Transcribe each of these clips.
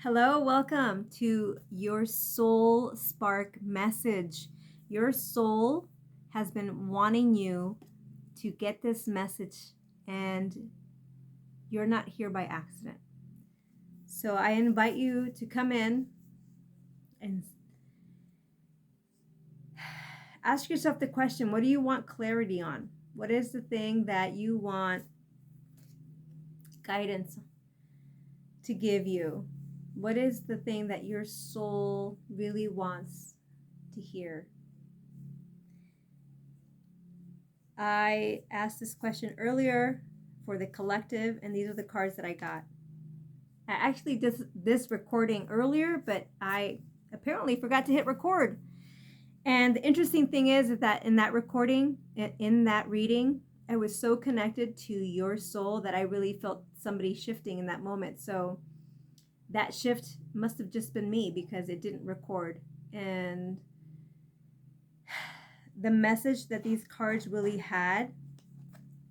Hello, welcome to your soul spark message. Your soul has been wanting you to get this message, and you're not here by accident. So I invite you to come in and ask yourself the question, what do you want clarity on? What is the thing that you want guidance to give you? What is the thing that your soul really wants to hear? I asked this question earlier for the collective, and these are the cards that I got. I actually did this recording earlier, but I apparently forgot to hit record. And the interesting thing is that in that recording, in that reading, I was so connected to your soul that I really felt somebody shifting in that moment. So that shift must have just been me because it didn't record. And the message that these cards really had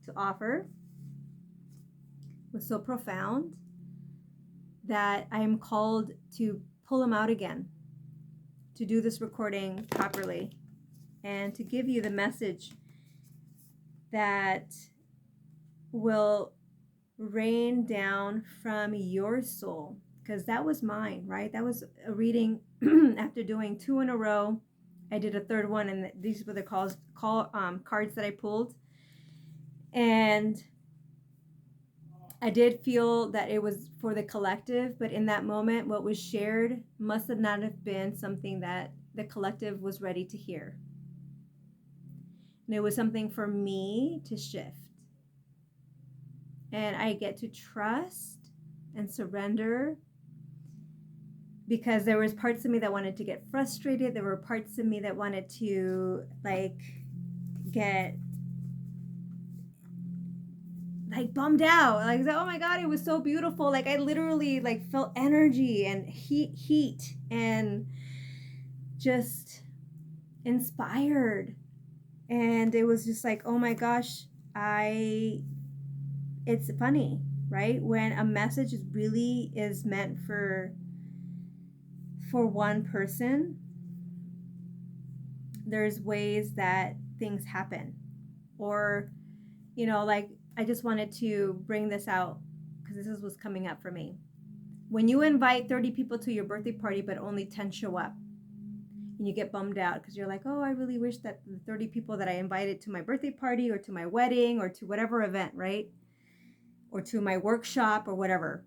to offer was so profound that I am called to pull them out again, to do this recording properly, and to give you the message that will rain down from your soul, because that was mine, right? That was a reading after doing two in a row. I did a third one, and these were the cards that I pulled. And I did feel that it was for the collective, but in that moment, what was shared must have not have been something that the collective was ready to hear. And it was something for me to shift. And I get to trust and surrender, because there was parts of me that wanted to get frustrated. There were parts of me that wanted to get bummed out, oh my god, it was so beautiful. I literally felt energy and heat and just inspired, and it was just oh my gosh, it's funny, right, when a message really is meant for one person, there's ways that things happen. Or I just wanted to bring this out because this is what's coming up for me. When you invite 30 people to your birthday party but only 10 show up, and you get bummed out because you're oh, I really wish that the 30 people that I invited to my birthday party or to my wedding or to whatever event, right, or to my workshop or whatever,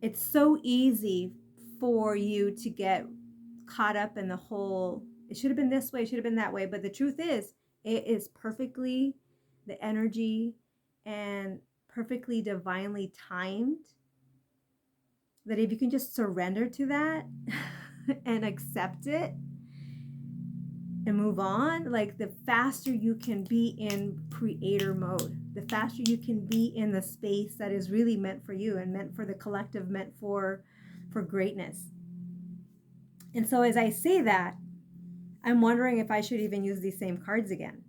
it's so easy for you to get caught up in the whole, it should have been this way, it should have been that way. But the truth is, it is perfectly the energy and perfectly divinely timed, that if you can just surrender to that and accept it and move on, the faster you can be in creator mode, the faster you can be in the space that is really meant for you and meant for the collective, meant for greatness. And so as I say that, I'm wondering if I should even use these same cards again.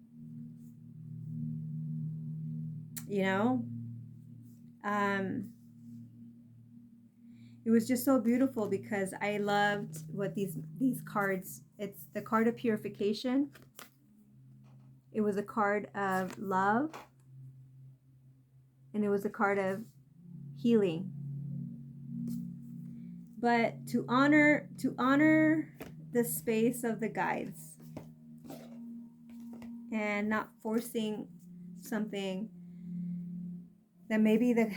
It was just so beautiful because I loved what these cards, it's the card of purification. It was a card of love, and it was a card of healing. But to honor the space of the guides and not forcing something that maybe that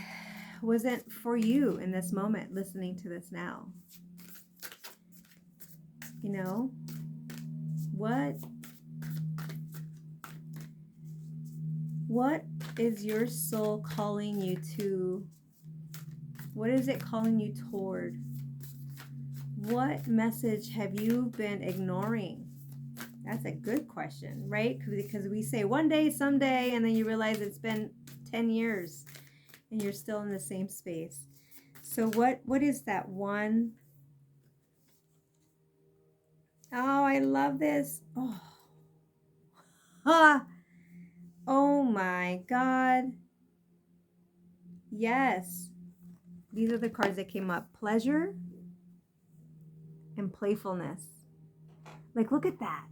wasn't for you in this moment, listening to this now. What is your soul calling you to? What is it calling you toward? What message have you been ignoring? That's a good question, right? Because we say one day, someday, and then you realize it's been 10 years and you're still in the same space. So what is that one? Oh, I love this. Oh. Ha! Oh my God. Yes. These are the cards that came up. Pleasure and playfulness. Like, look at that.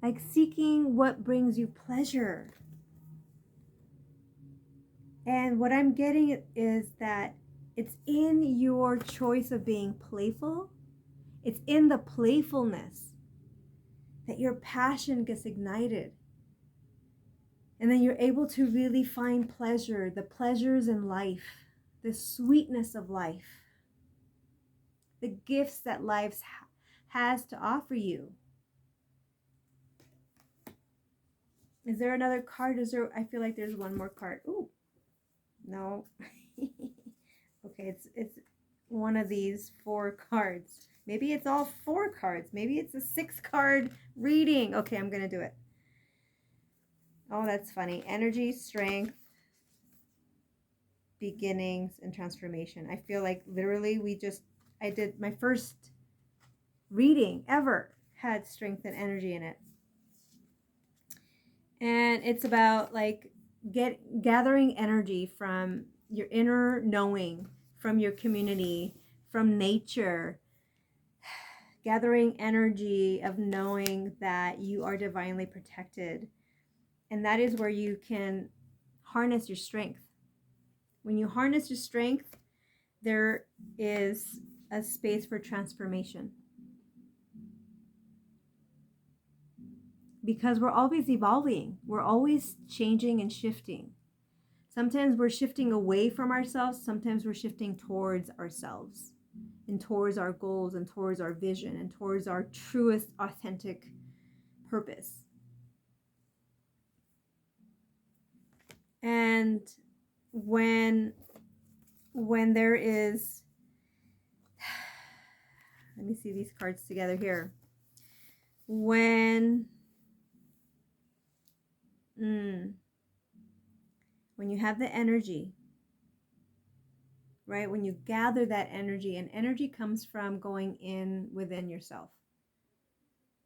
Like seeking what brings you pleasure. And what I'm getting is that it's in your choice of being playful. It's in the playfulness that your passion gets ignited. And then you're able to really find pleasure, the pleasures in life, the sweetness of life, the gifts that life has to offer you. Is there another card? I feel like there's one more card. Ooh, no. Okay, it's one of these 4 cards. Maybe it's all 4 cards. Maybe it's a 6-card reading. Okay, I'm gonna do it. Oh, that's funny. Energy, strength, beginnings, and transformation. I feel like literally I did my first reading ever had strength and energy in it. And it's about like gathering energy from your inner knowing, from your community, from nature, gathering energy of knowing that you are divinely protected. And that is where you can harness your strength. When you harness your strength, there is a space for transformation. Because we're always evolving. We're always changing and shifting. Sometimes we're shifting away from ourselves. Sometimes we're shifting towards ourselves and towards our goals and towards our vision and towards our truest, authentic purpose. And when there is, let me see these cards together here. When you have the energy, right? When you gather that energy, and energy comes from going in within yourself.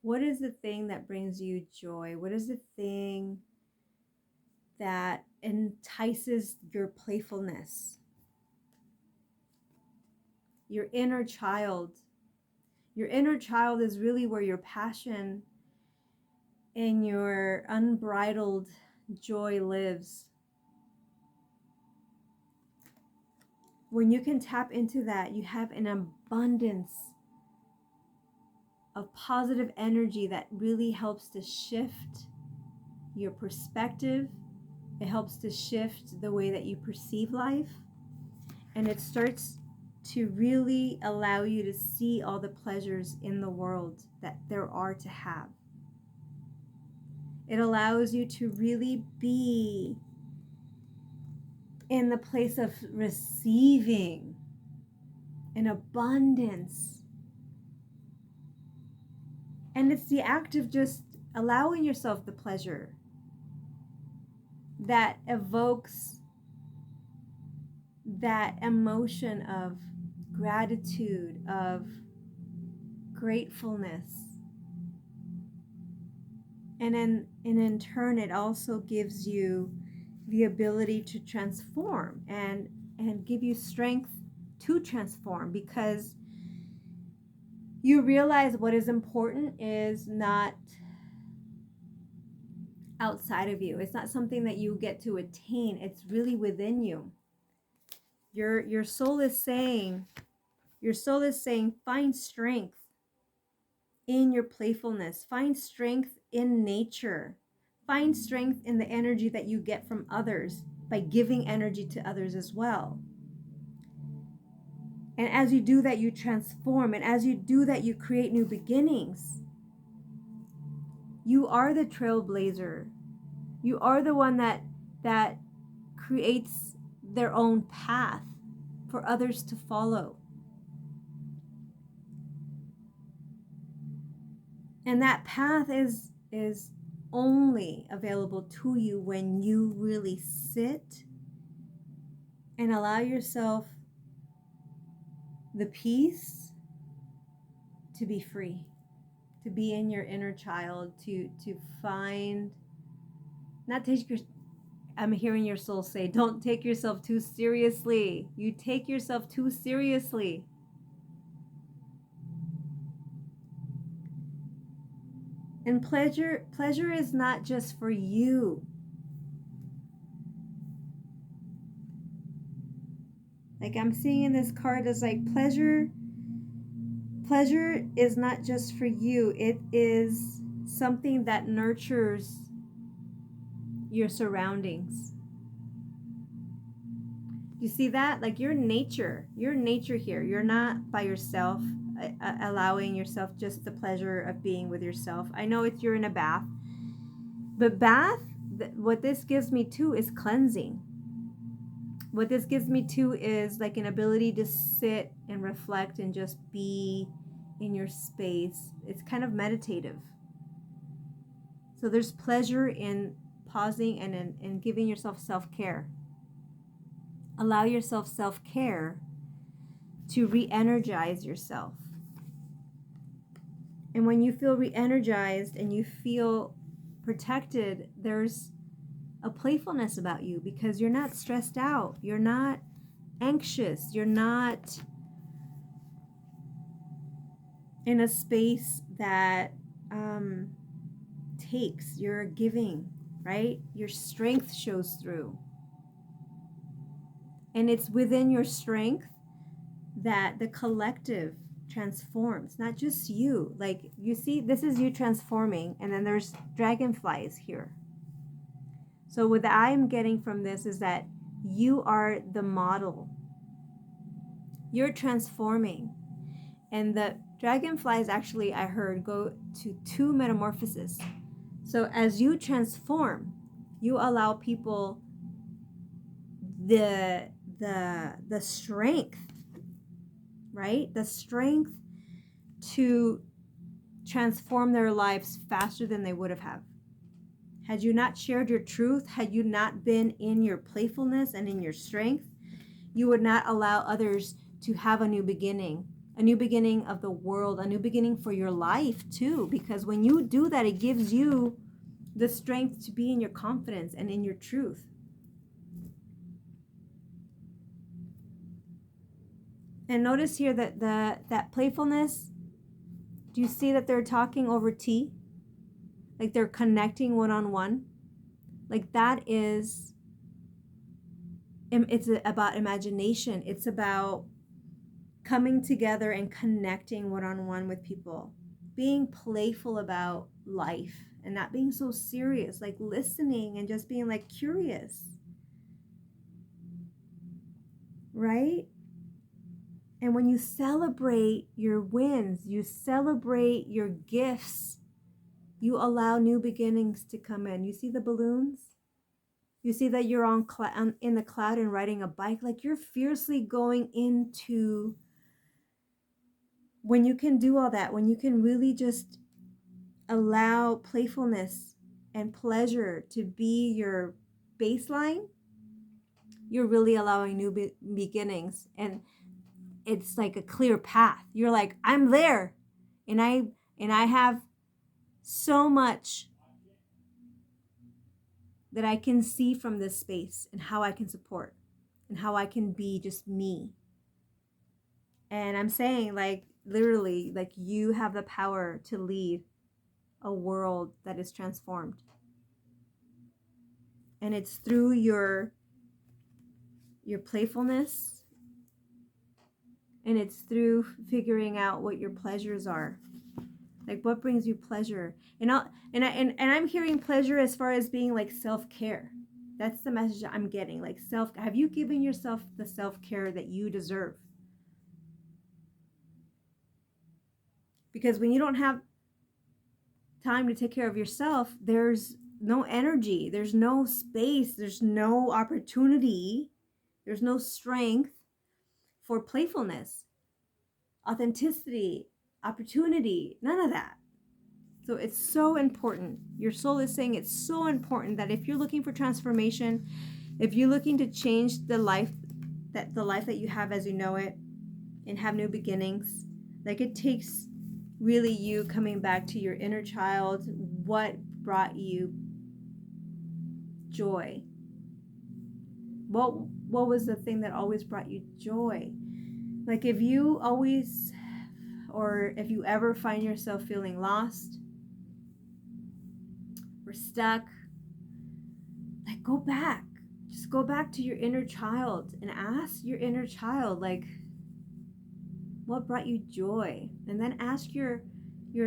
What is the thing that brings you joy? What is the thing that entices your playfulness? Your inner child. Your inner child is really where your passion and your unbridled joy lives. When you can tap into that, you have an abundance of positive energy that really helps to shift your perspective. It helps to shift the way that you perceive life. And it starts to really allow you to see all the pleasures in the world that there are to have. It allows you to really be in the place of receiving an abundance. And it's the act of just allowing yourself the pleasure that evokes that emotion of gratitude, of gratefulness. And in turn, it also gives you the ability to transform and give you strength to transform, because you realize what is important is not outside of you. It's not something that you get to attain. It's really within you. Your soul is saying, find strength in your playfulness. Find strength in nature. Find strength in the energy that you get from others by giving energy to others as well. And as you do that, you transform. And as you do that, you create new beginnings. You are the trailblazer. You are the one that creates their own path for others to follow. And that path is only available to you when you really sit and allow yourself the peace to be free, to be in your inner child, to find, not take your, I'm hearing your soul say, don't take yourself too seriously. You take yourself too seriously. And pleasure is not just for you. Like I'm seeing in this card is like pleasure is not just for you. It is something that nurtures your surroundings. You see that? Like your nature here. You're not by yourself, allowing yourself just the pleasure of being with yourself. I know you're in a bath, but what this gives me too is cleansing. What this gives me too is like an ability to sit and reflect and just be in your space. It's kind of meditative. So there's pleasure in pausing and in giving yourself self-care. Allow yourself self-care to re-energize yourself. And when you feel re-energized and you feel protected, there's a playfulness about you because you're not stressed out. You're not anxious. You're not in a space that takes. You're giving, right? Your strength shows through. And it's within your strength that the collective transforms, not just you. Like you see, this is you transforming, and then there's dragonflies here. So what I'm getting from this is that you are the model. You're transforming. And the dragonflies actually, I heard, go to 2 metamorphoses. So as you transform, you allow people the strength, right? The strength to transform their lives faster than they would have. Had you not shared your truth, had you not been in your playfulness and in your strength, you would not allow others to have a new beginning of the world, a new beginning for your life too. Because when you do that, it gives you the strength to be in your confidence and in your truth. And notice here that that playfulness, do you see that they're talking over tea? Like they're connecting one-on-one. Like that is, it's about imagination. It's about coming together and connecting one-on-one with people. Being playful about life and not being so serious. Like listening and just being like curious. Right? And when you celebrate your wins, you celebrate your gifts, you allow new beginnings to come in. You see the balloons? You see that you're in the cloud and riding a bike. Like you're fiercely going into, when you can do all that, when you can really just allow playfulness and pleasure to be your baseline, you're really allowing new beginnings. And it's like a clear path. You're like, I'm there. And I have so much that I can see from this space and how I can support and how I can be just me. And I'm saying, like, literally, like, you have the power to lead a world that is transformed. And it's through your playfulness, and it's through figuring out what your pleasures are. Like what brings you pleasure. And I'm hearing pleasure as far as being like self-care. That's the message I'm getting. Like have you given yourself the self-care that you deserve? Because when you don't have time to take care of yourself, there's no energy, there's no space, there's no opportunity, there's no strength for playfulness, authenticity, opportunity, none of that. So it's so important. Your soul is saying it's so important that if you're looking for transformation, if you're looking to change the life that you have as you know it and have new beginnings, like it takes really you coming back to your inner child, what brought you joy, What was the thing that always brought you joy? Like if you always, or if you ever find yourself feeling lost or stuck, like go back. Just go back to your inner child and ask your inner child, like, what brought you joy? And then ask your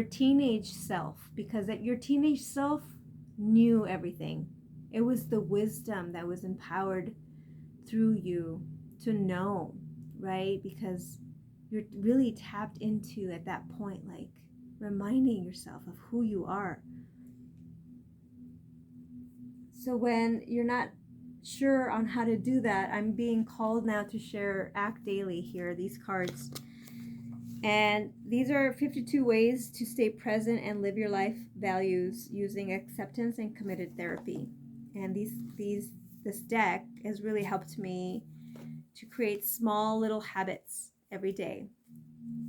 teenage self, because your teenage self knew everything. It was the wisdom that was empowered through you to know, right? Because you're really tapped into at that point, like reminding yourself of who you are. So when you're not sure on how to do that, I'm being called now to share Act Daily here, these cards. And these are 52 ways to stay present and live your life values using acceptance and committed therapy. And this deck has really helped me to create small little habits every day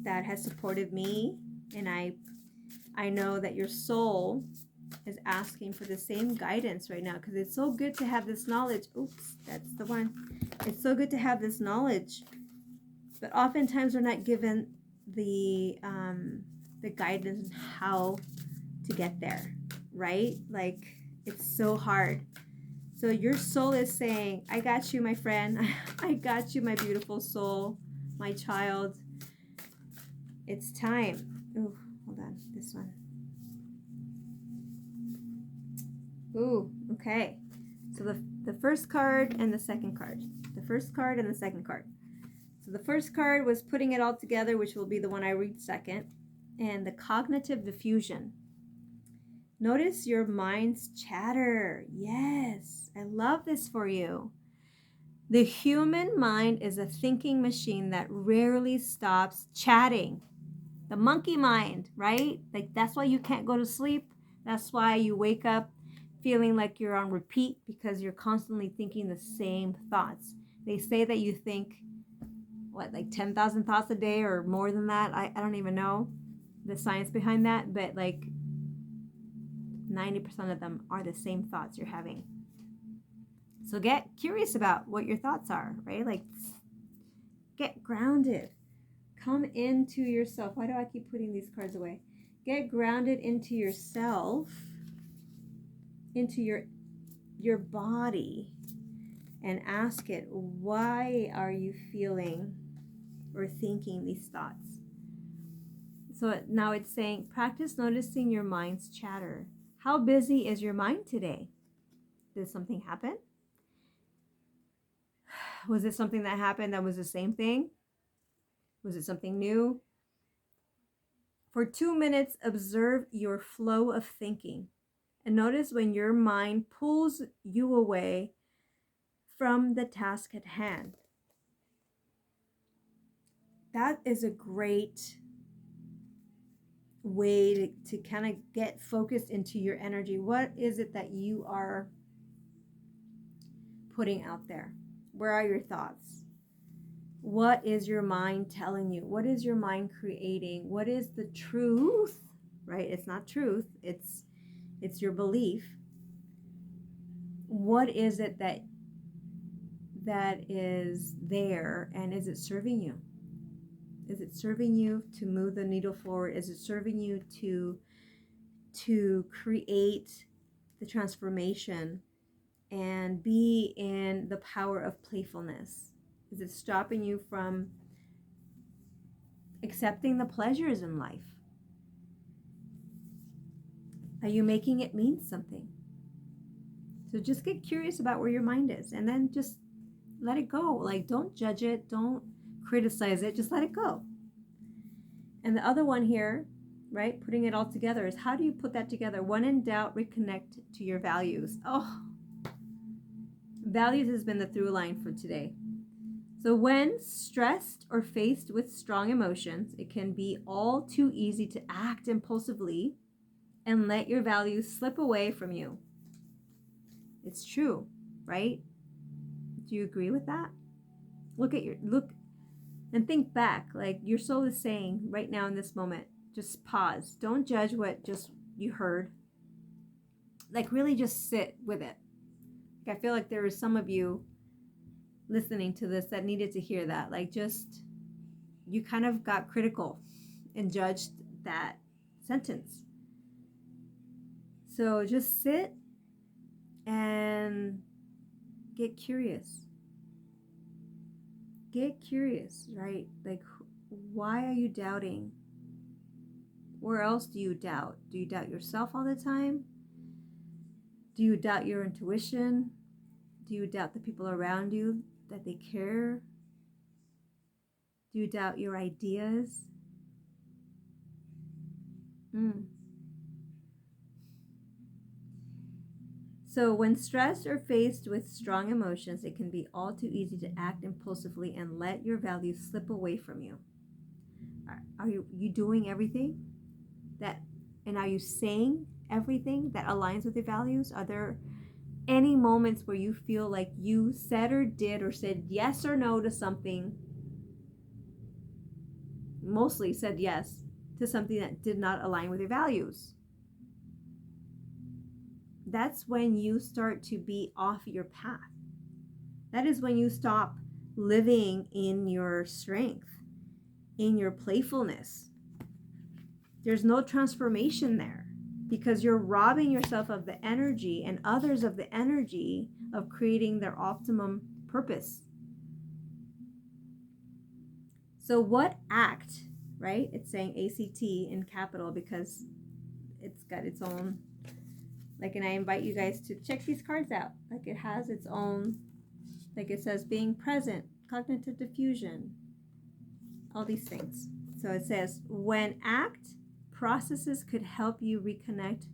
that has supported me. And I know that your soul is asking for the same guidance right now, because it's so good to have this knowledge. Oops, that's the one. It's so good to have this knowledge, but oftentimes we're not given the guidance on how to get there, right? Like it's so hard. So your soul is saying, I got you, my friend. I got you, my beautiful soul, my child. It's time. Oh, hold on, this one. Ooh, okay. So the first card and the second card. The first card and the second card. So the first card was putting it all together, which will be the one I read second. And the cognitive diffusion. Notice your mind's chatter. Yes, I love this for you. The human mind is a thinking machine that rarely stops chatting. The monkey mind, right? Like that's why you can't go to sleep. That's why you wake up feeling like you're on repeat, because you're constantly thinking the same thoughts. They say that you think, like 10,000 thoughts a day or more than that. I don't even know the science behind that, but like 90% of them are the same thoughts you're having. So get curious about what your thoughts are, right? Like get grounded. Come into yourself. Why do I keep putting these cards away? Get grounded into yourself, into your body, and ask it, why are you feeling or thinking these thoughts? So now it's saying, practice noticing your mind's chatter. How busy is your mind today? Did something happen? Was it something that happened that was the same thing? Was it something new? For 2 minutes, observe your flow of thinking. And notice when your mind pulls you away from the task at hand. That is a great way to kind of get focused into your energy. What is it that you are putting out there? Where are your thoughts? What is your mind telling you? What is your mind creating? What is the truth? Right? It's not truth. It's your belief. What is it that is there, and is it serving you? Is it serving you to move the needle forward? Is it serving you to create the transformation and be in the power of playfulness? Is it stopping you from accepting the pleasures in life? Are you making it mean something? So just get curious about where your mind is, and then just let it go. Like, don't judge it, don't criticize it, just let it go. And the other one here, right, putting it all together, is how do you put that together? When in doubt, reconnect to your values. Oh, values has been the through line for today. So when stressed or faced with strong emotions, it can be all too easy to act impulsively and let your values slip away from you. It's true, right? Do you agree with that? Look and think back. Like your soul is saying right now in this moment, just pause. Don't judge what just you heard. Like really just sit with it. Like I feel like there is some of you listening to this that needed to hear that. Like, just, you kind of got critical and judged that sentence. So just sit and get curious. Get curious, right? Like, why are you doubting? Where else do you doubt? Do you doubt yourself all the time? Do you doubt your intuition? Do you doubt the people around you, that they care? Do you doubt your ideas? So when stressed or faced with strong emotions, it can be all too easy to act impulsively and let your values slip away from you. Are you doing everything that, and are you saying everything that aligns with your values? Are there any moments where you feel like you said or did or said yes or no to something, mostly said yes to something that did not align with your values? That's when you start to be off your path. That is when you stop living in your strength, in your playfulness. There's no transformation there because you're robbing yourself of the energy and others of the energy of creating their optimum purpose. So what act, right? It's saying ACT in capital because it's got its own, like, and I invite you guys to check these cards out. Like, it has its own, like it says being present, cognitive diffusion, all these things. So it says, when act processes could help you reconnect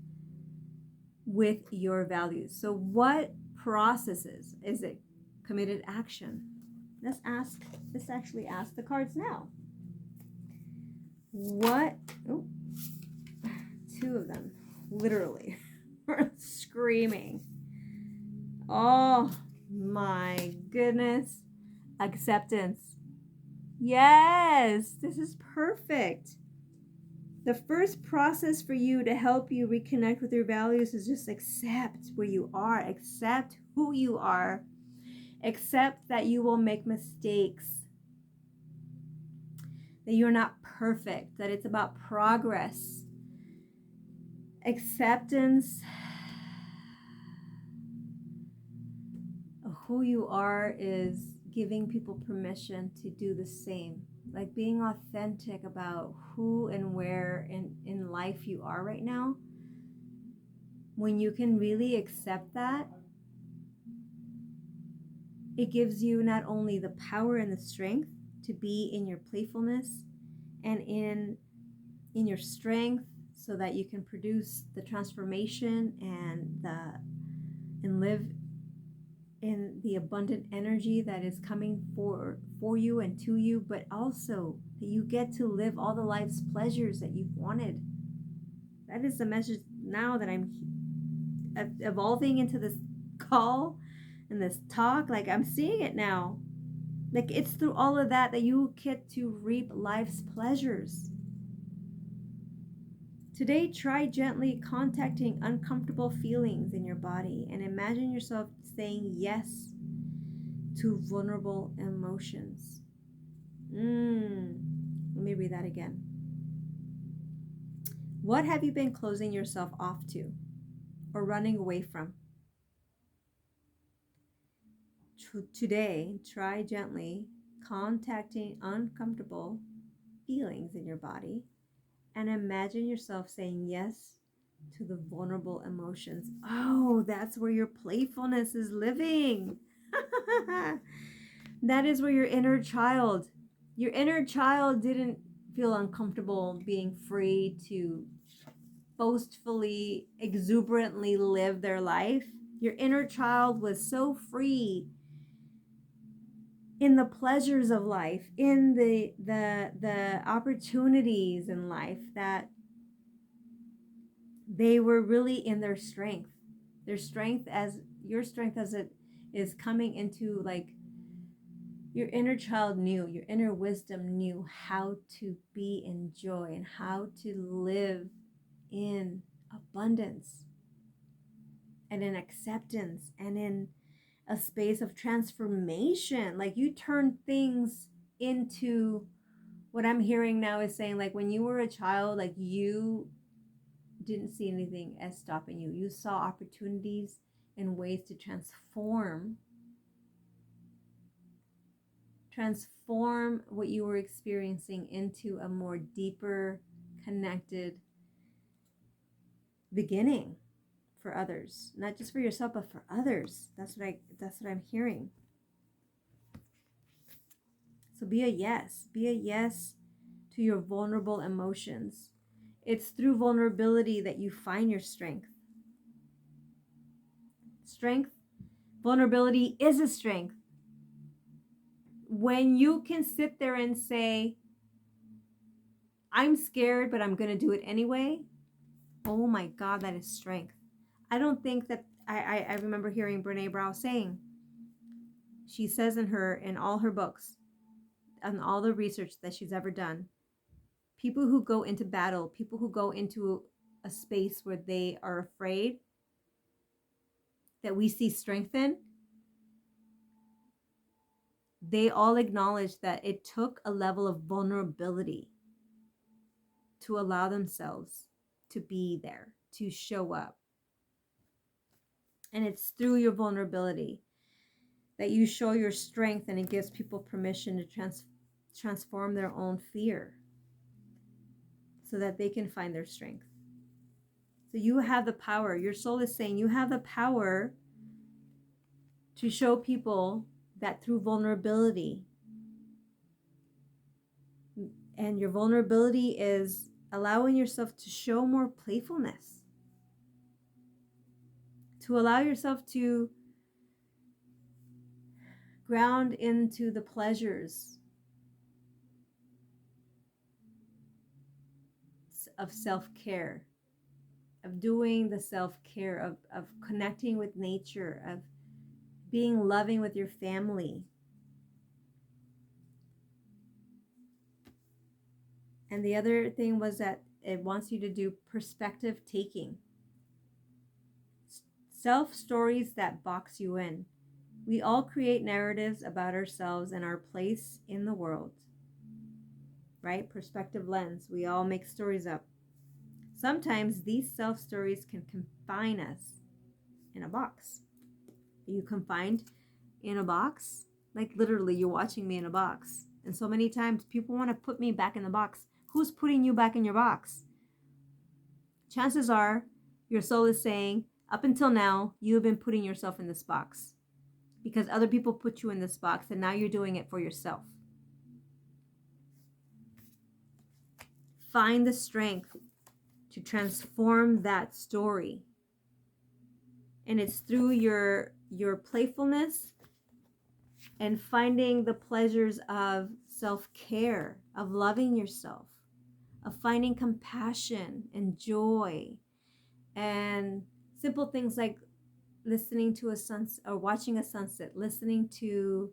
with your values. So what processes? Is it committed action? Let's actually ask the cards now. What, oh, two of them, literally, are screaming. Oh my goodness. Acceptance. Yes, this is perfect. The first process for you to help you reconnect with your values is just accept where you are, accept who you are, accept that you will make mistakes, that you're not perfect, that it's about progress. Acceptance of who you are is giving people permission to do the same. Like being authentic about who and where in life you are right now. When you can really accept that, it gives you not only the power and the strength to be in your playfulness and in your strength so that you can produce the transformation and live in the abundant energy that is coming for you and to you, but also that you get to live all the life's pleasures that you've wanted. That is the message now that I'm evolving into this call and this talk. Like, I'm seeing it now. Like, it's through all of that that you get to reap life's pleasures. Today, try gently contacting uncomfortable feelings in your body and imagine yourself saying yes to vulnerable emotions. Let me read that again. What have you been closing yourself off to or running away from? Today, try gently contacting uncomfortable feelings in your body and imagine yourself saying yes to the vulnerable emotions. Oh, that's where your playfulness is living. That is where your inner child didn't feel uncomfortable being free to boastfully, exuberantly live their life. Your inner child was so free in the pleasures of life, in the opportunities in life, that they were really in their strength. Their strength, as your strength as it is coming into, like, your inner child knew, your inner wisdom knew how to be in joy and how to live in abundance and in acceptance and in a space of transformation. Like you turn things into, what I'm hearing now is saying, like when you were a child, like you didn't see anything as stopping you. You saw opportunities and ways to transform what you were experiencing into a more deeper, connected beginning for others, not just for yourself, but for others. That's what I'm hearing. So be a yes to your vulnerable emotions. It's through vulnerability that you find your strength. Vulnerability is a strength. When you can sit there and say, I'm scared, but I'm going to do it anyway. Oh my God, that is strength. I don't think that, I remember hearing Brene Brown saying, she says in all her books, and all the research that she's ever done, people who go into battle, people who go into a space where they are afraid, that we see strength in, they all acknowledge that it took a level of vulnerability to allow themselves to be there, to show up. And it's through your vulnerability that you show your strength, and it gives people permission to transform their own fear so that they can find their strength. So you have the power. Your soul is saying you have the power to show people that through vulnerability, and your vulnerability is allowing yourself to show more playfulness, to allow yourself to ground into the pleasures of self-care, of doing the self-care, of connecting with nature, of being loving with your family. And the other thing was that it wants you to do perspective taking. Self stories that box you in. We all create narratives about ourselves and our place in the world. Right? Perspective lens. We all make stories up. Sometimes these self stories can confine us in a box. Are you confined in a box? Like literally, you're watching me in a box. And so many times people want to put me back in the box. Who's putting you back in your box? Chances are your soul is saying, up until now, you have been putting yourself in this box because other people put you in this box, and now you're doing it for yourself. Find the strength to transform that story. And it's through your playfulness and finding the pleasures of self-care, of loving yourself, of finding compassion and joy, and simple things like listening to a sunset or watching a sunset, listening to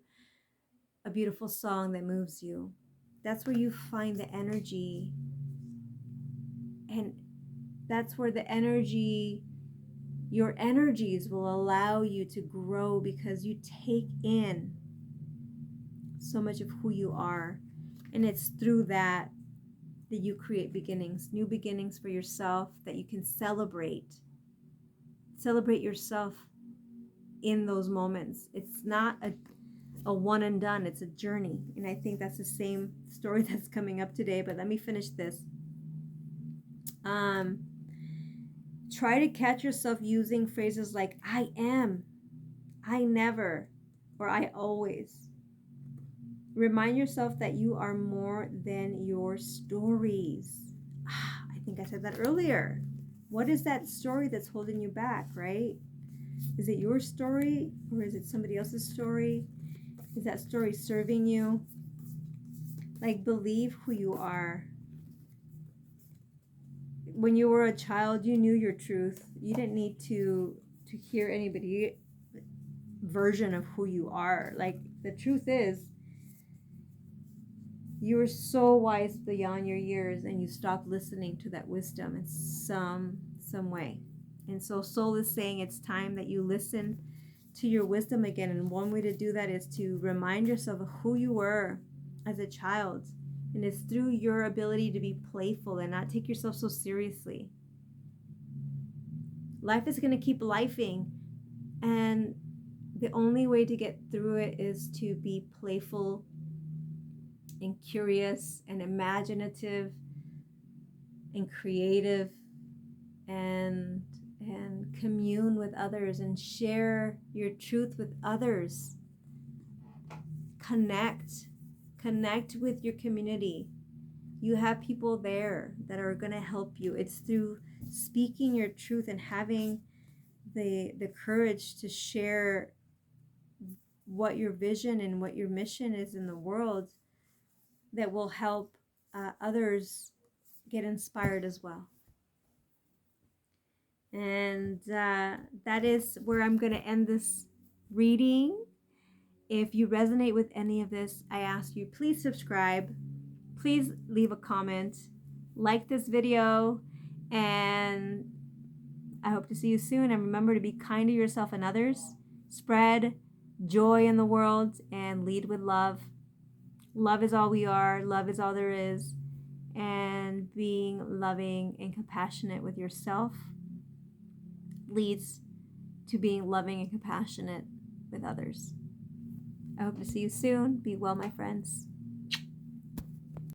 a beautiful song that moves you. That's where you find the energy, and that's where your energies will allow you to grow, because you take in so much of who you are. And it's through that you create beginnings, new beginnings for yourself, that you can celebrate yourself in those moments. It's not a one and done, it's a journey. And I think that's the same story that's coming up today, but let me finish this. Try to catch yourself using phrases like I am, I never, or I always. Remind yourself that you are more than your stories. I think I said that earlier. What is that story that's holding you back, right? Is it your story, or is it somebody else's story? Is that story serving you? Like, believe who you are. When you were a child, you knew your truth. You didn't need to hear anybody version of who you are. Like, the truth is, you were so wise beyond your years, and you stopped listening to that wisdom in some way. And so soul is saying it's time that you listen to your wisdom again. And one way to do that is to remind yourself of who you were as a child. And it's through your ability to be playful and not take yourself so seriously. Life is going to keep lifing, and the only way to get through it is to be playful and curious and imaginative and creative, and commune with others and share your truth with others. Connect with your community. You have people there that are going to help you. It's through speaking your truth and having the courage to share what your vision and what your mission is in the world that will help others get inspired as well. And that is where I'm going to end this reading. If you resonate with any of this, I ask you, please subscribe, please leave a comment, like this video, and I hope to see you soon. And remember to be kind to yourself and others. Spread joy in the world and lead with love. Love is all we are. Love is all there is. And being loving and compassionate with yourself leads to being loving and compassionate with others. I hope to see you soon. Be well, my friends.